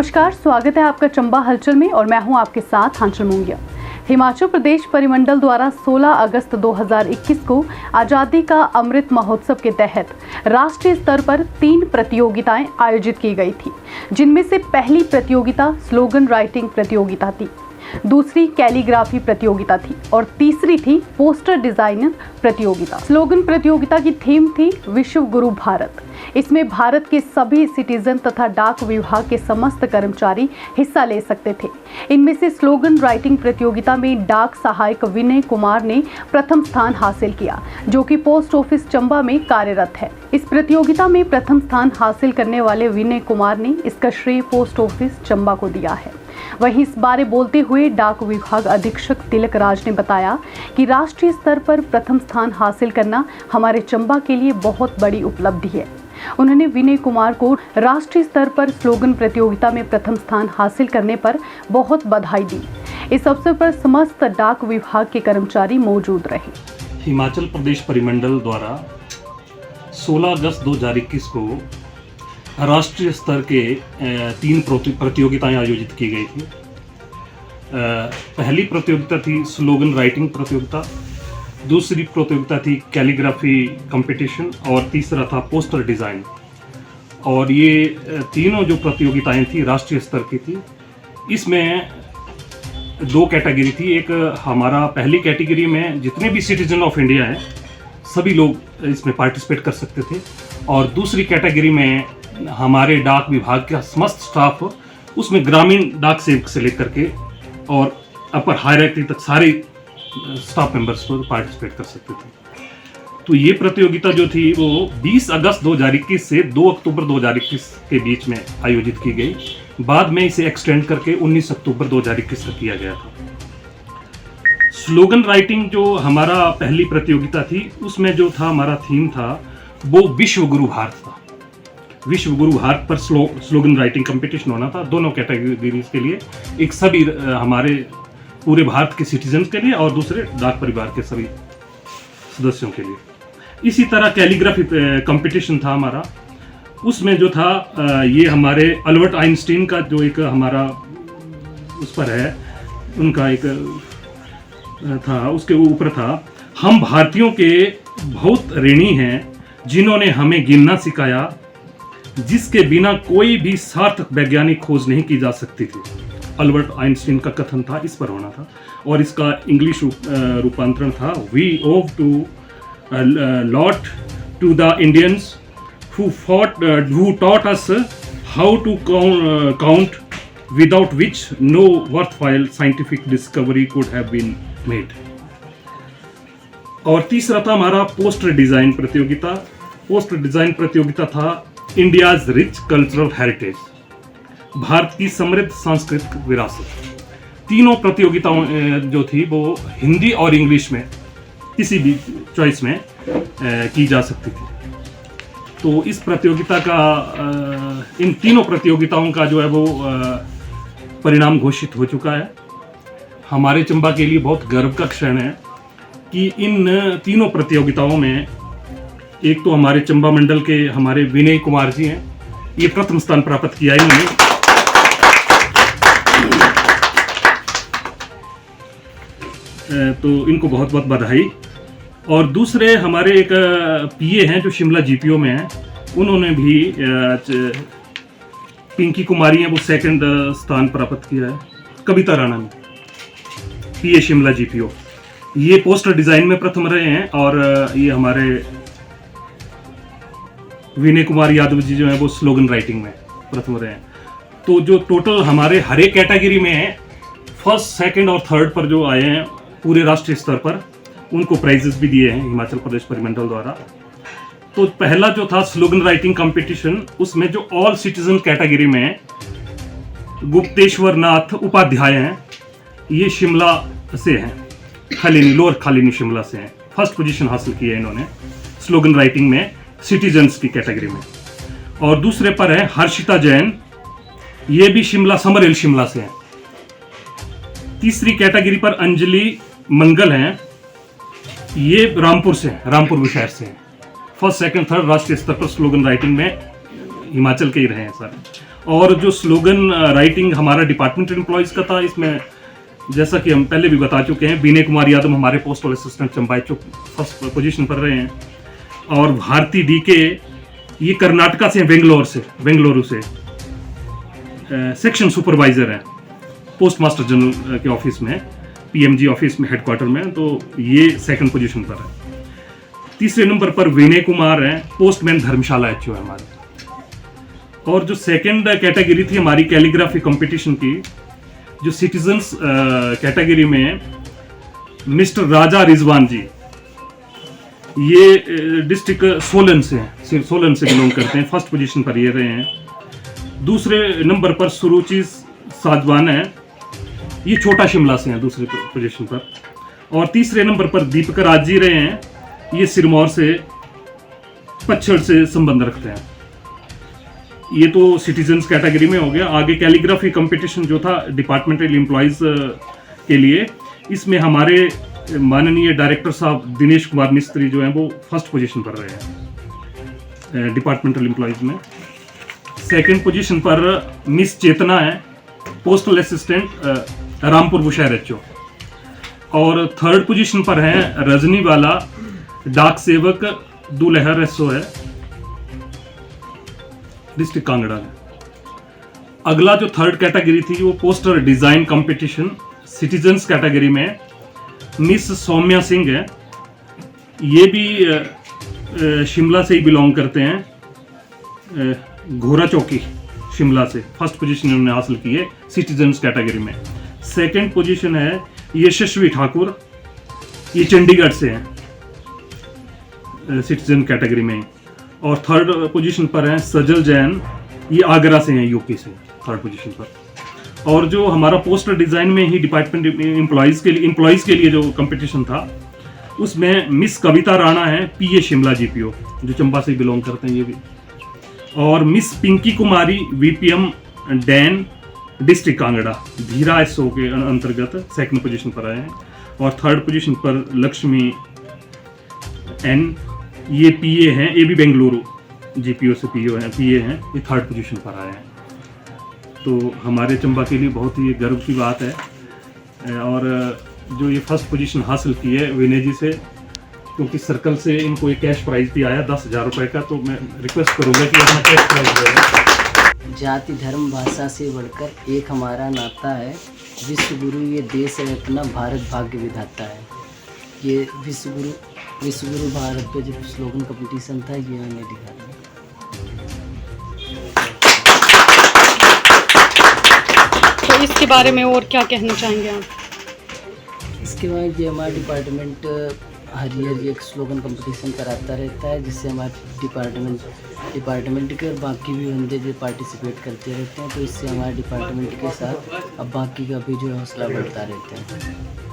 नमस्कार, स्वागत है आपका चंबा हलचल में और मैं हूं आपके साथ आंचल मुंगिया। हिमाचल प्रदेश परिमंडल द्वारा 16 अगस्त 2021 को आज़ादी का अमृत महोत्सव के तहत राष्ट्रीय स्तर पर 3 प्रतियोगिताएं आयोजित की गई थी, जिनमें से पहली प्रतियोगिता स्लोगन राइटिंग प्रतियोगिता थी, दूसरी कैलीग्राफी प्रतियोगिता थी और तीसरी थी पोस्टर डिजाइनर प्रतियोगिता। स्लोगन प्रतियोगिता की थीम थी विश्व गुरु भारत। इसमें भारत के सभी सिटीजन तथा डाक विभाग के समस्त कर्मचारी हिस्सा ले सकते थे। इनमें से स्लोगन राइटिंग प्रतियोगिता में डाक सहायक विनय कुमार ने प्रथम स्थान हासिल किया, जो कि पोस्ट ऑफिस चंबा में कार्यरत है। इस प्रतियोगिता में प्रथम स्थान हासिल करने वाले विनय कुमार ने इसका श्रेय पोस्ट ऑफिस चंबा को दिया है। वहीं इस बारे बोलते हुए डाक विभाग अधीक्षक तिलक राज ने बताया कि राष्ट्रीय स्तर पर प्रथम स्थान हासिल करना हमारे चंबा के लिए बहुत बड़ी उपलब्धि है। उन्होंने विनय कुमार को राष्ट्रीय स्तर पर स्लोगन प्रतियोगिता में प्रथम स्थान हासिल करने पर बहुत बधाई दी। इस अवसर पर समस्त डाक विभाग के कर्मचारी मौजूद रहे। हिमाचल प्रदेश परिमंडल द्वारा 16 अगस्त 2021 को राष्ट्रीय स्तर के 3 प्रतियोगिताएं आयोजित की गई थी। पहली प्रतियोगिता थी स्लोगन राइटिंग प्रतियोगिता, दूसरी प्रतियोगिता थी कैलीग्राफी कंपटीशन और तीसरा था पोस्टर डिज़ाइन। और ये तीनों जो प्रतियोगिताएं थी राष्ट्रीय स्तर की थी। इसमें 2 कैटेगरी थी। एक हमारा पहली कैटेगरी में जितने भी सिटीजन ऑफ इंडिया हैं सभी लोग इसमें पार्टिसिपेट कर सकते थे, और दूसरी कैटेगरी में हमारे डाक विभाग का समस्त स्टाफ, उसमें ग्रामीण डाक सेवक से लेकर के और अपर हायरार्की तक सारे स्टाफ मेंबर्स को पार्टिसिपेट कर सकते थे। तो ये प्रतियोगिता जो थी वो 20 अगस्त 2021 से 2 अक्टूबर 2021 के बीच में आयोजित की गई। बाद में इसे एक्सटेंड करके 19 अक्टूबर 2021 तक किया गया था। स्लोगन राइटिंग जो हमारा पहली प्रतियोगिता थी, उसमें जो था हमारा थीम था वो विश्व गुरु भारत था। विश्व गुरु भारत पर स्लोगन राइटिंग कंपटीशन होना था, दोनों कैटेगरीज के लिए, एक सभी हमारे पूरे भारत के सिटीजन्स के लिए और दूसरे डाक परिवार के सभी सदस्यों के लिए। इसी तरह कैलीग्राफी कंपटीशन था हमारा। उसमें जो था ये हमारे अल्बर्ट आइंस्टीन का जो एक हमारा उस पर है, उनका एक था, उसके ऊपर था, हम भारतीयों के बहुत ऋणी हैं जिन्होंने हमें गिनना सिखाया, जिसके बिना कोई भी सार्थक वैज्ञानिक खोज नहीं की जा सकती थी। अल्बर्ट आइंस्टीन का कथन था, इस पर होना था। और इसका इंग्लिश रूपांतरण था, we owe to lot to the Indians who taught us how to count, without which no worthwhile scientific discovery could have been made। और तीसरा था हमारा पोस्टर डिजाइन प्रतियोगिता। पोस्टर डिजाइन प्रतियोगिता था India's rich cultural heritage, Bharat की समृद्ध सांस्कृतिक विरासत। तीनों प्रतियोगिताओं जो थी वो हिंदी और इंग्लिश में किसी भी चॉइस में की जा सकती थी। तो इस प्रतियोगिता का इन तीनों प्रतियोगिताओं का जो है वो परिणाम घोषित हो चुका है। हमारे चंबा के लिए बहुत गर्व का क्षण है कि इन तीनों प्रतियोगिताओं में एक तो हमारे चंबा मंडल के हमारे विनय कुमार जी हैं, ये प्रथम स्थान प्राप्त किया इन्होंने। तो इनको बहुत बहुत बधाई। और दूसरे हमारे एक पीए हैं जो शिमला जीपीओ में हैं, उन्होंने भी पिंकी कुमारी हैं, वो 2nd स्थान प्राप्त किया है। कविता राणा ने, पीए शिमला जीपीओ, ये पोस्टर डिजाइन में प्रथम रहे हैं। और ये हमारे विनय कुमार यादव जी जो है वो स्लोगन राइटिंग में प्रथम रहे हैं। तो जो टोटल हमारे हर एक कैटेगरी में 1st, 2nd और 3rd पर जो आए हैं पूरे राष्ट्रीय स्तर पर, उनको प्राइजेस भी दिए हैं हिमाचल प्रदेश परिमंडल द्वारा। तो पहला जो था स्लोगन राइटिंग कंपटीशन, उसमें जो ऑल सिटीजन कैटेगरी में गुप्तेश्वर नाथ उपाध्याय हैं, ये शिमला से हैं, खालिनी, लोअर खालिनी शिमला से हैं। 1st पोजीशन हासिल की है इन्होंने स्लोगन राइटिंग में सिटीजन्स की कैटेगरी में। और दूसरे पर है हर्षिता जैन, ये भी शिमला, समरहिल शिमला से हैं। तीसरी कैटेगरी पर अंजलि मंगल हैं, ये रामपुर से हैं, रामपुर शहर से हैं। 1st, 2nd, 3rd राष्ट्रीय स्तर पर स्लोगन राइटिंग में हिमाचल के ही रहे हैं सर। और जो स्लोगन राइटिंग हमारा डिपार्टमेंटल एम्प्लॉयज़ का था, इसमें जैसा कि हम पहले भी बता चुके हैं, विनय कुमार यादव हमारे पोस्टल असिस्टेंट चंबा चौक फर्स्ट पोजीशन पर रहे हैं, और भारती डीके ये कर्नाटका से, बेंगलुरु से सेक्शन सुपरवाइजर हैं पोस्ट मास्टर जनरल के ऑफिस में, पीएमजी ऑफिस में, हेडक्वार्टर में, तो ये सेकंड पोजीशन पर है। तीसरे नंबर पर विनय कुमार हैं, पोस्टमैन धर्मशाला एचओ है हमारे। और जो सेकंड कैटेगरी थी हमारी कैलीग्राफी कंपटीशन की, जो सिटीजन्स कैटेगरी में मिस्टर राजा रिजवान जी, ये डिस्ट्रिक्ट सोलन से हैं, सोलन से बिलोंग करते हैं, फर्स्ट पोजीशन पर ये रहे हैं। दूसरे नंबर पर सुरुचि साजवान है, ये छोटा शिमला से हैं, दूसरे पोजीशन पर। और तीसरे नंबर पर दीपक राज जी रहे हैं, ये सिरमौर से, पच्छड़ से संबंध रखते हैं। ये तो सिटीजन्स कैटेगरी में हो गया। आगे कैलीग्राफी कंपटीशन जो था डिपार्टमेंटल एम्प्लॉयज़ के लिए, इसमें हमारे माननीय डायरेक्टर साहब दिनेश कुमार मिस्त्री जो हैं वो फर्स्ट पोजीशन पर रहे हैं डिपार्टमेंटल एम्प्लॉयज़ में। सेकंड पोजीशन पर मिस चेतना है, postal assistant Rampur Bushahr HO. और थर्ड पोजीशन पर हैं रजनी वाला, डाक सेवक दुलहर एसओ है, डिस्ट्रिक्ट कांगड़ा में। अगला जो थर्ड कैटेगरी थी वो poster design competition citizens category में मिस सौम्या सिंह है, ये भी शिमला से ही बिलोंग करते हैं, घोरा चौकी शिमला से, फर्स्ट पोजीशन उन्होंने हासिल की है सिटीजन्स कैटेगरी में। सेकंड पोजीशन है यशस्वी ठाकुर, ये चंडीगढ़ से हैं सिटीजन कैटेगरी में। और थर्ड पोजीशन पर हैं सजल जैन, ये आगरा से हैं, यूपी से, थर्ड पोजीशन पर। और जो हमारा पोस्टर डिज़ाइन में ही डिपार्टमेंट एम्प्लॉयज़ के लिए जो कंपटीशन था, उसमें मिस कविता राणा है, पीए शिमला जीपीओ, जो चंबा से बिलोंग करते हैं ये भी। और मिस पिंकी कुमारी वीपीएम डैन, डिस्ट्रिक्ट कांगड़ा, धीरा एसओ के अंतर्गत सेकंड पोजीशन पर आए हैं। और थर्ड पोजीशन पर लक्ष्मी एन, ये पीए हैं, ये भी बेंगलुरु जीपीओ से पीए हैं, ये थर्ड पोजीशन पर आए हैं। तो हमारे चंबा के लिए बहुत ही गर्व की बात है। और जो ये फर्स्ट पोजीशन हासिल की है विनय जी से, क्योंकि सर्कल से इनको एक कैश प्राइज भी आया 10,000 रुपये का, तो मैं रिक्वेस्ट करूँगा कि अपना कैश प्राइज दें। जाति धर्म भाषा से बढ़कर एक हमारा नाता है, विश्व गुरु ये देश है अपना, भारत भाग्य विधाता है। ये विश्व गुरु भारत पे जो स्लोगन कंपटीशन था, ये मैंने लिखा था। तो इसके बारे में और क्या कहना चाहेंगे आप? इसके बाद ये हमारा डिपार्टमेंट हर ईयर एक स्लोगन कंपटीशन कराता रहता है, जिससे हमारे डिपार्टमेंट के और बाकी भी बंदे जो पार्टिसिपेट करते रहते हैं, तो इससे हमारे डिपार्टमेंट के साथ अब बाकी का भी जो हौसला बढ़ता रहता है।